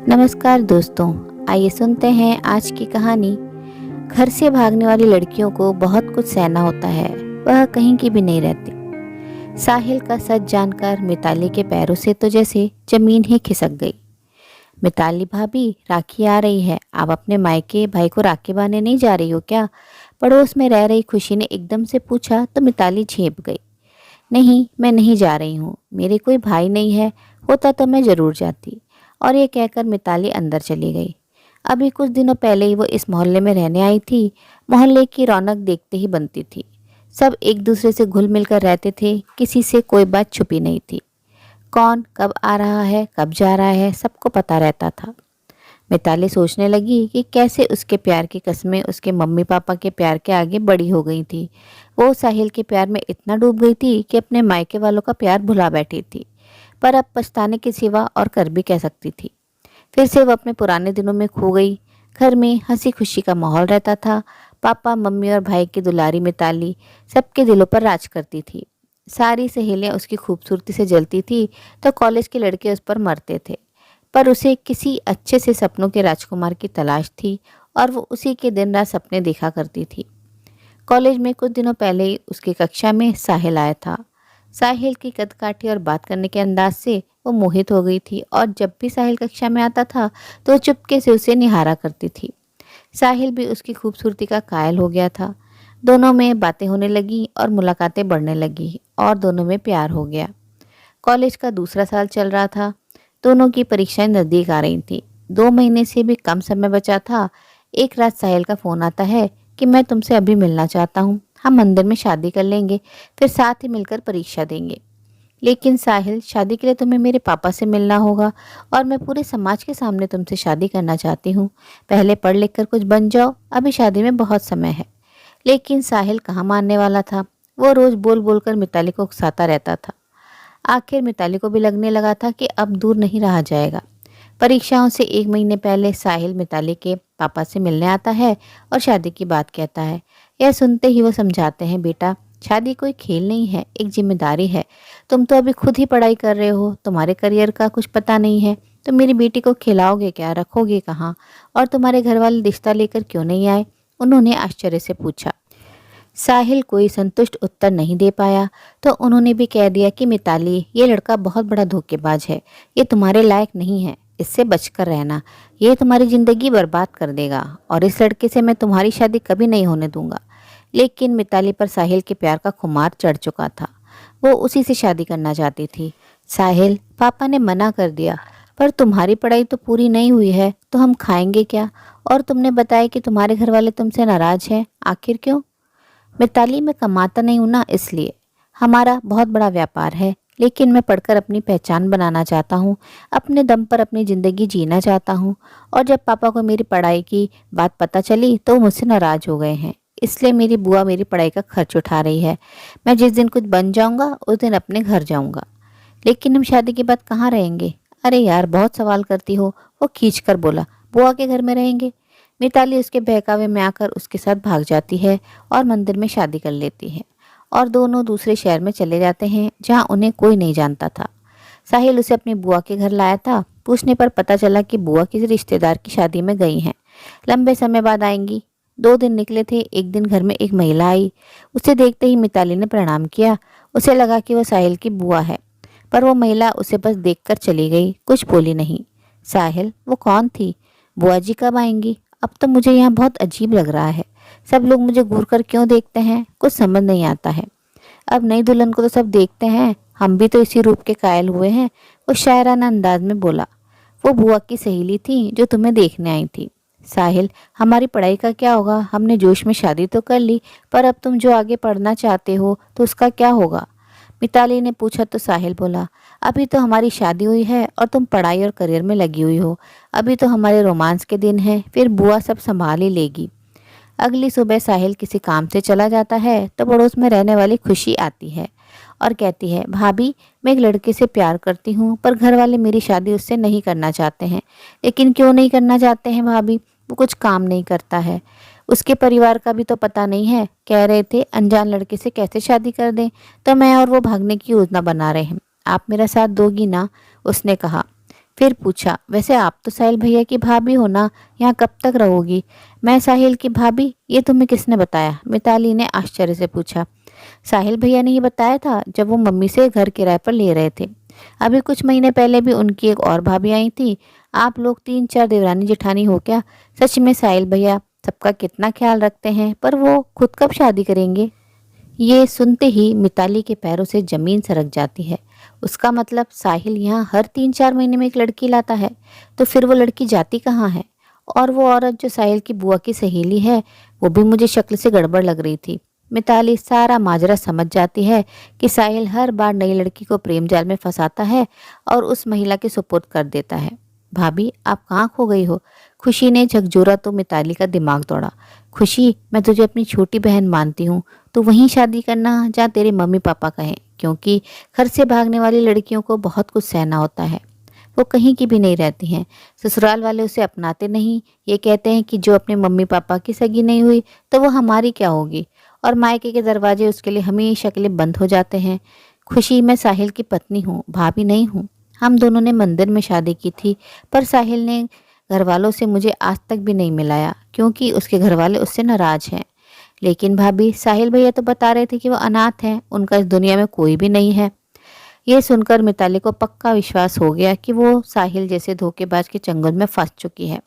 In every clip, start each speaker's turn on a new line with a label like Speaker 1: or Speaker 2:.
Speaker 1: नमस्कार दोस्तों, आइए सुनते हैं आज की कहानी। घर से भागने वाली लड़कियों को बहुत कुछ सहना होता है, वह कहीं की भी नहीं रहती। साहिल का सच जानकर मिताली के पैरों से तो जैसे जमीन ही खिसक गई। मिताली भाभी, राखी आ रही है, आप अपने मायके भाई को राखी बांधने नहीं जा रही हो क्या? पड़ोस में रह रही खुशी ने एकदम से पूछा तो मिताली झेप गई। नहीं, मैं नहीं जा रही हूँ, मेरे कोई भाई नहीं है, होता तो मैं जरूर जाती। और ये कहकर मिताली अंदर चली गई। अभी कुछ दिनों पहले ही वो इस मोहल्ले में रहने आई थी। मोहल्ले की रौनक देखते ही बनती थी। सब एक दूसरे से घुल मिल कर रहते थे, किसी से कोई बात छुपी नहीं थी। कौन कब आ रहा है, कब जा रहा है, सबको पता रहता था। मिताली सोचने लगी कि कैसे उसके प्यार की कस्में उसके मम्मी पापा के प्यार के आगे बड़ी हो गई थी। वो साहिल के प्यार में इतना डूब गई थी कि अपने मायके वालों का प्यार भुला बैठी थी। पर अब पछताने के सिवा और कर भी कह सकती थी। फिर से वो अपने पुराने दिनों में खो गई। घर में हंसी खुशी का माहौल रहता था। पापा मम्मी और भाई की दुलारी मिताली सबके दिलों पर राज करती थी। सारी सहेलियां उसकी खूबसूरती से जलती थी तो कॉलेज के लड़के उस पर मरते थे। पर उसे किसी अच्छे से सपनों के राजकुमार की तलाश थी और वो उसी के दिन रात सपने देखा करती थी। कॉलेज में कुछ दिनों पहले ही उसकी कक्षा में साहिल आया था। साहिल की कदकाठी और बात करने के अंदाज से वो मोहित हो गई थी और जब भी साहिल कक्षा में आता था तो वो चुपके से उसे निहारा करती थी। साहिल भी उसकी खूबसूरती का कायल हो गया था। दोनों में बातें होने लगी और मुलाकातें बढ़ने लगी और दोनों में प्यार हो गया। कॉलेज का दूसरा साल चल रहा था। दोनों की परीक्षाएं नज़दीक आ रही थी। 2 महीने से भी कम समय बचा था। एक रात साहिल का फ़ोन आता है कि मैं तुमसे अभी मिलना चाहता हूँ, हम मंदिर में शादी कर लेंगे, फिर साथ ही मिलकर परीक्षा देंगे। लेकिन साहिल, शादी के लिए तुम्हें मेरे पापा से मिलना होगा और मैं पूरे समाज के सामने तुमसे शादी करना चाहती हूँ। पहले पढ़ लिख कर कुछ बन जाओ, अभी शादी में बहुत समय है। लेकिन साहिल कहाँ मानने वाला था। वो रोज़ बोल बोल कर मिताली को उकसाता रहता था। आखिर मिताली को भी लगने लगा था कि अब दूर नहीं रहा जाएगा। परीक्षाओं से 1 महीने पहले साहिल मिताली के पापा से मिलने आता है और शादी की बात कहता है। यह सुनते ही वो समझाते हैं, बेटा शादी कोई खेल नहीं है, एक जिम्मेदारी है। तुम तो अभी खुद ही पढ़ाई कर रहे हो, तुम्हारे करियर का कुछ पता नहीं है। तो मेरी बेटी को खिलाओगे क्या, रखोगे कहाँ? और तुम्हारे घर वाले रिश्ता लेकर क्यों नहीं आए? उन्होंने आश्चर्य से पूछा। साहिल कोई संतुष्ट उत्तर नहीं दे पाया तो उन्होंने भी कह दिया कि मिताली, ये लड़का बहुत बड़ा धोखेबाज है, ये तुम्हारे लायक नहीं है, इससे बचकर रहना, ये तुम्हारी ज़िंदगी बर्बाद कर देगा और इस लड़के से मैं तुम्हारी शादी कभी नहीं होने दूंगा। लेकिन मिताली पर साहिल के प्यार का खुमार चढ़ चुका था। वो उसी से शादी करना चाहती थी। साहिल, पापा ने मना कर दिया, पर तुम्हारी पढ़ाई तो पूरी नहीं हुई है तो हम खाएंगे क्या? और तुमने बताया कि तुम्हारे घर वाले तुमसे नाराज हैं, आखिर क्यों? मिताली, मैं कमाता नहीं हूं ना, इसलिए। हमारा बहुत बड़ा व्यापार है, लेकिन मैं पढ़कर अपनी पहचान बनाना चाहता हूँ, अपने दम पर अपनी ज़िंदगी जीना चाहता हूँ। और जब पापा को मेरी पढ़ाई की बात पता चली तो वो मुझसे नाराज़ हो गए हैं। इसलिए मेरी बुआ मेरी पढ़ाई का खर्च उठा रही है। मैं जिस दिन कुछ बन जाऊँगा उस दिन अपने घर जाऊँगा। लेकिन हम शादी के बाद कहाँ रहेंगे? अरे यार, बहुत सवाल करती हो, वो खींच कर बोला। बुआ के घर में रहेंगे। मिताली उसके बहकावे में आकर उसके साथ भाग जाती है और मंदिर में शादी कर लेती है और दोनों दूसरे शहर में चले जाते हैं जहां उन्हें कोई नहीं जानता था। साहिल उसे अपनी बुआ के घर लाया था। पूछने पर पता चला कि बुआ किसी रिश्तेदार की शादी में गई हैं, लंबे समय बाद आएंगी। 2 दिन निकले थे। एक दिन घर में एक महिला आई। उसे देखते ही मिताली ने प्रणाम किया। उसे लगा कि वह साहिल की बुआ है, पर वो महिला उसे बस देखकर चली गई, कुछ बोली नहीं। साहिल, वो कौन थी? बुआ जी कब आएंगी? अब तो मुझे यहाँ बहुत अजीब लग रहा है। सब लोग मुझे घूर कर क्यों देखते हैं, कुछ समझ नहीं आता है। अब नई दुल्हन को तो सब देखते हैं, हम भी तो इसी रूप के कायल हुए हैं। वो शायराना अंदाज में बोला। वो बुआ की सहेली थी जो तुम्हें देखने आई थी। साहिल, हमारी पढ़ाई का क्या होगा? हमने जोश में शादी तो कर ली, पर अब तुम जो आगे पढ़ना चाहते हो तो उसका क्या होगा? मिताली ने पूछा तो साहिल बोला, अभी तो हमारी शादी हुई है और तुम पढ़ाई और करियर में लगी हुई हो। अभी तो हमारे रोमांस के दिन हैं, फिर बुआ सब संभाल ही लेगी। अगली सुबह साहिल किसी काम से चला जाता है तो पड़ोस में रहने वाली खुशी आती है और कहती है, भाभी, मैं एक लड़के से प्यार करती हूँ, पर घर वाले मेरी शादी उससे नहीं करना चाहते हैं। लेकिन क्यों नहीं करना चाहते हैं भाभी? वो कुछ काम नहीं करता है, उसके परिवार का भी तो पता नहीं है। कह रहे थे अनजान लड़के से कैसे शादी कर दें, तो मैं और वो भागने की योजना बना रहे हैं। आप मेरा साथ दोगी ना? उसने कहा। फिर पूछा, वैसे आप तो साहिल भैया की भाभी हो ना, यहाँ कब तक रहोगी? मैं साहिल की भाभी? ये तुम्हें किसने बताया? मिताली ने आश्चर्य से पूछा। साहिल भैया ने ही बताया था जब वो मम्मी से घर किराए पर ले रहे थे। अभी कुछ महीने पहले भी उनकी एक और भाभी आई थी। आप लोग 3-4 देवरानी जेठानी हो क्या? सच में साहिल भैया सबका कितना ख्याल रखते हैं, पर वो खुद कब शादी करेंगे? ये सुनते ही मिताली के पैरों से जमीन सरक जाती है। उसका मतलब साहिल यहाँ हर 3-4 महीने में एक लड़की लाता है, तो फिर वो लड़की जाती कहाँ है? और वो औरत जो साहिल की बुआ की सहेली है, वो भी मुझे शक्ल से गड़बड़ लग रही थी। मिताली सारा माजरा समझ जाती है कि साहिल हर बार नई लड़की को प्रेम जाल में फंसाता है और उस महिला के सुपुर्द कर देता है। भाभी, आप कहाँ खो गई हो? खुशी ने झकझोरा तो मिताली का दिमाग दौड़ा। खुशी, मैं तुझे अपनी छोटी बहन मानती हूँ, तो वहीं शादी करना जहाँ तेरे मम्मी पापा कहें, क्योंकि घर से भागने वाली लड़कियों को बहुत कुछ सहना होता है। वो कहीं की भी नहीं रहती हैं। ससुराल वाले उसे अपनाते नहीं, ये कहते हैं कि जो अपने मम्मी पापा की सगी नहीं हुई तो वो हमारी क्या होगी, और मायके के दरवाजे उसके लिए हमेशा के लिए बंद हो जाते हैं। खुशी, मैं साहिल की पत्नी हूँ, भाभी नहीं हूँ। हम दोनों ने मंदिर में शादी की थी, पर साहिल ने घर वालों से मुझे आज तक भी नहीं मिलाया, क्योंकि उसके घर वाले उससे नाराज हैं। लेकिन भाभी, साहिल भैया तो बता रहे थे कि वो अनाथ हैं, उनका इस दुनिया में कोई भी नहीं है। ये सुनकर मिताली को पक्का विश्वास हो गया कि वो साहिल जैसे धोखेबाज के चंगुल में फंस चुकी है।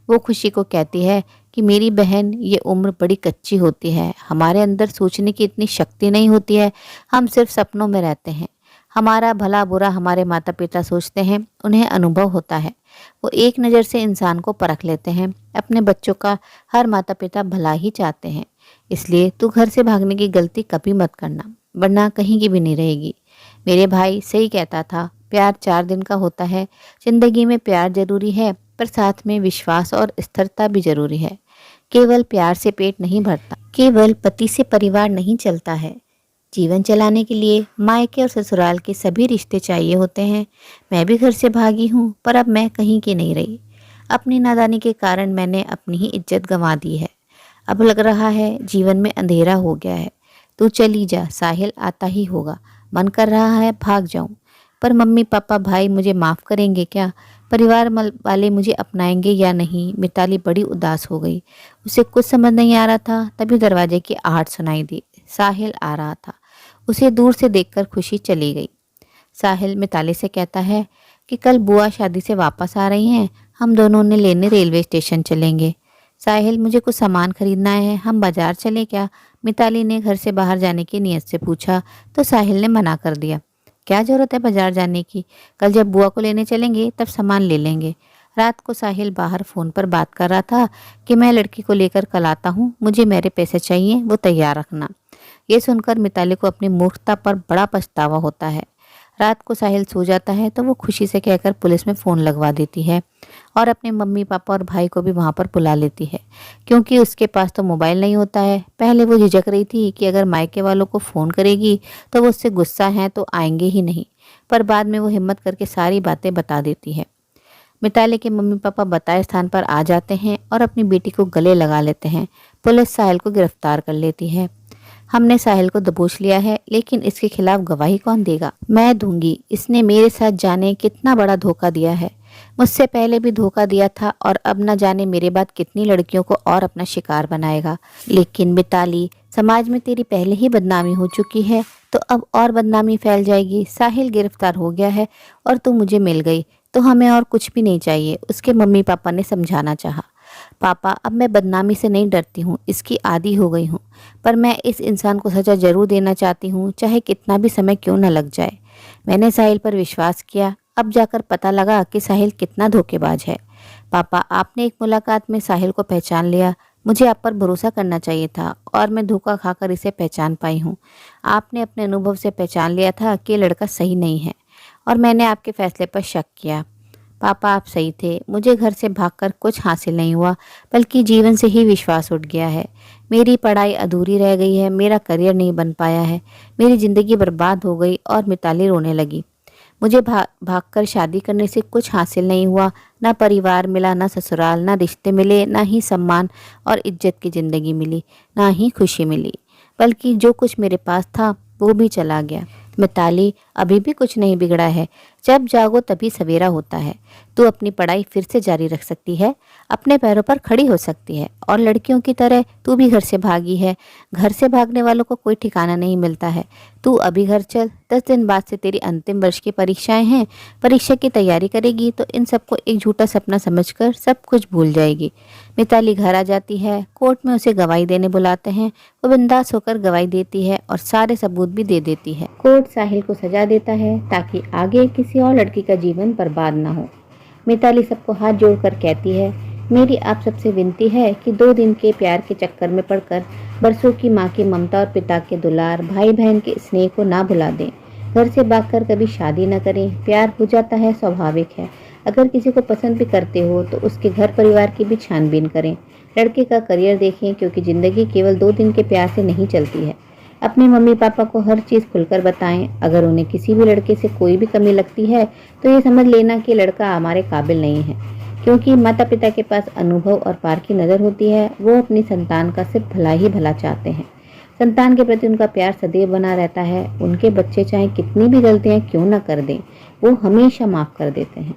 Speaker 1: वो खुशी को कहती है कि मेरी बहन, ये उम्र बड़ी कच्ची होती है, हमारे अंदर सोचने की इतनी शक्ति नहीं होती है, हम सिर्फ सपनों में रहते हैं। हमारा भला बुरा हमारे माता पिता सोचते हैं, उन्हें अनुभव होता है। वो एक नज़र से इंसान को परख लेते हैं। अपने बच्चों का हर माता पिता भला ही चाहते हैं। इसलिए तू घर से भागने की गलती कभी मत करना, वरना कहीं की भी नहीं रहेगी। मेरे भाई सही कहता था, प्यार 4 दिन का होता है। जिंदगी में प्यार जरूरी है, पर साथ में विश्वास और स्थिरता भी जरूरी है। केवल प्यार से पेट नहीं भरता, केवल पति से परिवार नहीं चलता है। जीवन चलाने के लिए मायके और ससुराल के सभी रिश्ते चाहिए होते हैं। मैं भी घर से भागी हूँ, पर अब मैं कहीं की नहीं रही। अपनी नादानी के कारण मैंने अपनी ही इज्जत गंवा दी है। अब लग रहा है जीवन में अंधेरा हो गया है। तू चली जा, साहिल आता ही होगा। मन कर रहा है भाग जाऊं, पर मम्मी पापा भाई मुझे माफ़ करेंगे क्या? परिवार वाले मुझे अपनाएंगे या नहीं? मिताली बड़ी उदास हो गई। उसे कुछ समझ नहीं आ रहा था। तभी दरवाजे की आहट सुनाई दी। साहिल आ रहा था। उसे दूर से देखकर खुशी चली गई। साहिल मिताली से कहता है कि कल बुआ शादी से वापस आ रही हैं, हम दोनों उन्हें लेने रेलवे स्टेशन चलेंगे। साहिल, मुझे कुछ सामान खरीदना है, हम बाजार चले क्या? मिताली ने घर से बाहर जाने की नीयत से पूछा, तो साहिल ने मना कर दिया। क्या जरूरत है बाजार जाने की? कल जब बुआ को लेने चलेंगे तब सामान ले लेंगे। रात को साहिल बाहर फ़ोन पर बात कर रहा था कि मैं लड़की को लेकर कल आता हूँ, मुझे मेरे पैसे चाहिए, वो तैयार रखना। ये सुनकर मिताली को अपनी मूर्खता पर बड़ा पछतावा होता है। रात को साहिल सो जाता है तो वो खुशी से कहकर पुलिस में फ़ोन लगवा देती है और अपने मम्मी पापा और भाई को भी वहाँ पर बुला लेती है, क्योंकि उसके पास तो मोबाइल नहीं होता है। पहले वो झिझक रही थी कि अगर मायके वालों को फ़ोन करेगी तो वो उससे गुस्सा हैं तो आएंगे ही नहीं, पर बाद में वो हिम्मत करके सारी बातें बता देती है। मिताली के मम्मी पापा बताए स्थान पर आ जाते हैं और अपनी बेटी को गले लगा लेते हैं। पुलिस साहिल को गिरफ्तार कर लेती है। हमने साहिल को दबोच लिया है, लेकिन इसके खिलाफ गवाही कौन देगा? मैं दूंगी। इसने मेरे साथ जाने कितना बड़ा धोखा दिया है। मुझसे पहले भी धोखा दिया था और अब न जाने मेरे बाद कितनी लड़कियों को और अपना शिकार बनाएगा। लेकिन मिताली, समाज में तेरी पहले ही बदनामी हो चुकी है, तो अब और बदनामी फैल जाएगी। साहिल गिरफ्तार हो गया है और तू मुझे मिल गई, तो हमें और कुछ भी नहीं चाहिए, उसके मम्मी पापा ने समझाना चाहा। पापा, अब मैं बदनामी से नहीं डरती हूँ, इसकी आदी हो गई हूँ, पर मैं इस इंसान को सजा जरूर देना चाहती हूँ, चाहे कितना भी समय क्यों न लग जाए। मैंने साहिल पर विश्वास किया, अब जाकर पता लगा कि साहिल कितना धोखेबाज है। पापा, आपने एक मुलाकात में साहिल को पहचान लिया। मुझे आप पर भरोसा करना चाहिए था और मैं धोखा खाकर इसे पहचान पाई हूँ। आपने अपने अनुभव से पहचान लिया था कि ये लड़का सही नहीं है और मैंने आपके फैसले पर शक किया। पापा, आप सही थे, मुझे घर से भागकर कुछ हासिल नहीं हुआ, बल्कि जीवन से ही विश्वास उठ गया है। मेरी पढ़ाई अधूरी रह गई है, मेरा करियर नहीं बन पाया है, मेरी ज़िंदगी बर्बाद हो गई। और मिताली रोने लगी। मुझे भागकर शादी करने से कुछ हासिल नहीं हुआ, ना परिवार मिला, ना ससुराल, ना रिश्ते मिले, ना ही सम्मान और इज्जत की ज़िंदगी मिली, ना ही खुशी मिली, बल्कि जो कुछ मेरे पास था वो भी चला गया। मिताली, अभी भी कुछ नहीं बिगड़ा है। जब जागो तभी सवेरा होता है। तू अपनी पढ़ाई फिर से जारी रख सकती है, अपने पैरों पर खड़ी हो सकती है। और लड़कियों की तरह तू भी घर से भागी है। घर से भागने वालों को कोई ठिकाना नहीं मिलता है। तू अभी घर चल, 10 दिन बाद से तेरी अंतिम वर्ष की परीक्षाएं हैं। परीक्षा की तैयारी करेगी तो इन सबको एक झूठा सपना समझकर सब कुछ भूल जाएगी। मिताली घर आ जाती है। कोर्ट में उसे गवाही देने बुलाते हैं। वो बिंदास होकर गवाही देती है और सारे सबूत भी दे देती है। कोर्ट साहिल को सजा देता है ताकि आगे किसी और लड़की का जीवन बर्बाद ना हो। मिताली सबको हाथ जोड़कर कहती है, मेरी आप सबसे विनती है कि 2 दिन के प्यार के चक्कर में पड़कर बरसों की माँ की ममता और पिता के दुलार, भाई बहन के स्नेह को ना भुला दें। घर से भागकर कभी शादी न करें। प्यार हो जाता है, स्वाभाविक है। अगर किसी को पसंद भी करते हो तो उसके घर परिवार की भी छानबीन करें। लड़के का करियर देखें, क्योंकि ज़िंदगी केवल 2 दिन के प्यार से नहीं चलती है। अपने मम्मी पापा को हर चीज़ खुलकर बताएं। अगर उन्हें किसी भी लड़के से कोई भी कमी लगती है तो ये समझ लेना कि लड़का हमारे काबिल नहीं है, क्योंकि माता पिता के पास अनुभव और पार की नज़र होती है। वो अपनी संतान का सिर्फ भला ही भला चाहते हैं। संतान के प्रति उनका प्यार सदैव बना रहता है। उनके बच्चे चाहे कितनी भी गलतियां क्यों न कर दें, वो हमेशा माफ़ कर देते हैं।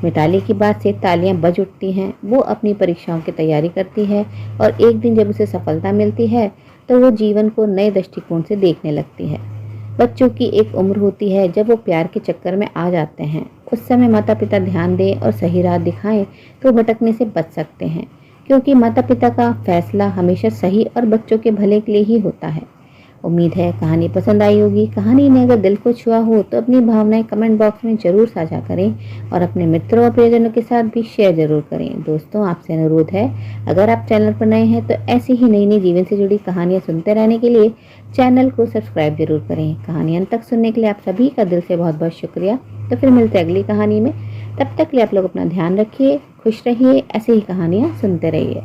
Speaker 1: मिताली की बात से तालियां बज उठती हैं। वो अपनी परीक्षाओं की तैयारी करती है और एक दिन जब उसे सफलता मिलती है तो वो जीवन को नए दृष्टिकोण से देखने लगती है। बच्चों की एक उम्र होती है जब वो प्यार के चक्कर में आ जाते हैं। उस समय माता पिता ध्यान दें और सही राह दिखाएं तो भटकने से बच सकते हैं, क्योंकि माता पिता का फैसला हमेशा सही और बच्चों के भले के लिए ही होता है। उम्मीद है कहानी पसंद आई होगी। कहानी ने अगर दिल को छुआ हो तो अपनी भावनाएं कमेंट बॉक्स में ज़रूर साझा करें और अपने मित्रों और प्रियजनों के साथ भी शेयर ज़रूर करें। दोस्तों, आपसे अनुरोध है, अगर आप चैनल पर नए हैं तो ऐसी ही नई नई जीवन से जुड़ी कहानियाँ सुनते रहने के लिए चैनल को सब्सक्राइब जरूर करें। कहानी अंत तक सुनने के लिए आप सभी का दिल से बहुत बहुत शुक्रिया। तो फिर मिलते हैं अगली कहानी में। तब तक के लिए आप लोग अपना ध्यान रखिए, खुश रहिए, ऐसे ही कहानियाँ सुनते रहिए।